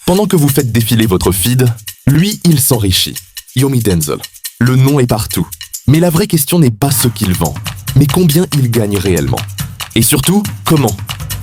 Pendant que vous faites défiler votre feed, lui, il s'enrichit. Yomi Denzel. Le nom est partout. Mais la vraie question n'est pas ce qu'il vend, mais combien il gagne réellement. Et surtout, comment?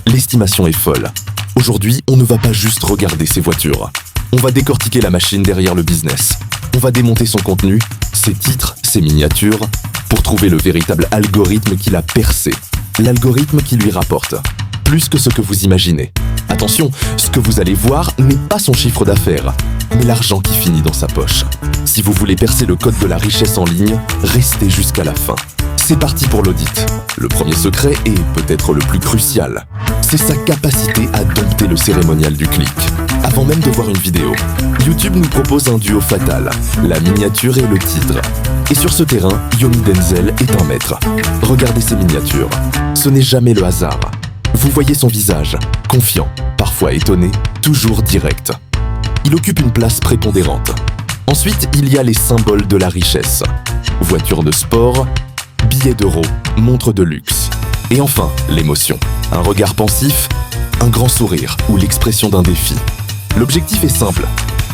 L'estimation est folle. Aujourd'hui, on ne va pas juste regarder ses voitures. On va décortiquer la machine derrière le business. On va démonter son contenu, ses titres, ses miniatures, pour trouver le véritable algorithme qui l'a percé. L'algorithme qui lui rapporte plus que ce que vous imaginez. Attention, ce que vous allez voir n'est pas son chiffre d'affaires, mais l'argent qui finit dans sa poche. Si vous voulez percer le code de la richesse en ligne, restez jusqu'à la fin. C'est parti pour l'audit. Le premier secret, et peut-être le plus crucial, c'est sa capacité à dompter le cérémonial du clic. Avant même de voir une vidéo, YouTube nous propose un duo fatal, la miniature et le titre. Et sur ce terrain, Yomi Denzel est un maître. Regardez ses miniatures. Ce n'est jamais le hasard. Vous voyez son visage, confiant, parfois étonné, toujours direct. Il occupe une place prépondérante. Ensuite, il y a les symboles de la richesse. Voitures de sport, billets d'euros, montres de luxe. Et enfin, l'émotion. Un regard pensif, un grand sourire ou l'expression d'un défi. L'objectif est simple,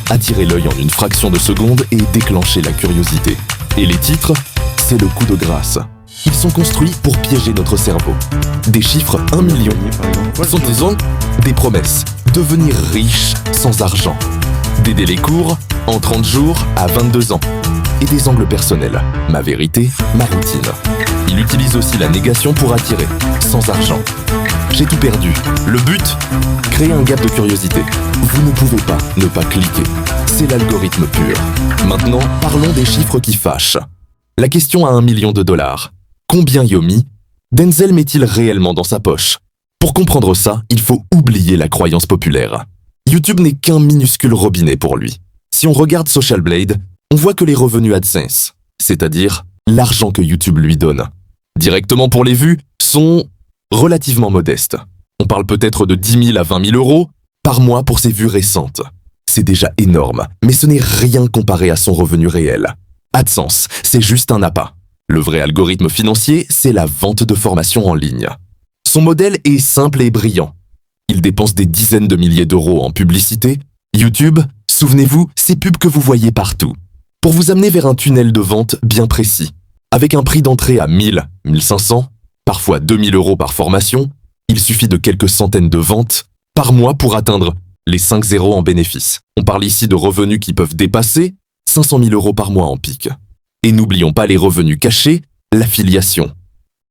attirer l'œil en une fraction de seconde et déclencher la curiosité. Et les titres, c'est le coup de grâce. Ils sont construits pour piéger notre cerveau. Des chiffres 1 million sont des promesses. Devenir riche sans argent. Des délais courts, en 30 jours à 22 ans. Et des angles personnels. Ma vérité, ma routine. Il utilise aussi la négation pour attirer, sans argent. J'ai tout perdu. Le but? Créer un gap de curiosité. Vous ne pouvez pas ne pas cliquer. C'est l'algorithme pur. Maintenant, parlons des chiffres qui fâchent. La question à $1 million. Combien Yomi Denzel met-il réellement dans sa poche? Pour comprendre ça, il faut oublier la croyance populaire. YouTube n'est qu'un minuscule robinet pour lui. Si on regarde Social Blade, on voit que les revenus AdSense, c'est-à-dire l'argent que YouTube lui donne, directement pour les vues, sont relativement modestes. On parle peut-être de 10 000 à 20 000 euros par mois pour ses vues récentes. C'est déjà énorme, mais ce n'est rien comparé à son revenu réel. AdSense, c'est juste un appât. Le vrai algorithme financier, c'est la vente de formations en ligne. Son modèle est simple et brillant. Il dépense des dizaines de milliers d'euros en publicité. YouTube, souvenez-vous, ces pubs que vous voyez partout, pour vous amener vers un tunnel de vente bien précis. Avec un prix d'entrée à 1000, 1500, parfois 2000 euros par formation, il suffit de quelques centaines de ventes par mois pour atteindre les 5 zéros en bénéfice. On parle ici de revenus qui peuvent dépasser 500 000 euros par mois en pic. Et n'oublions pas les revenus cachés, l'affiliation.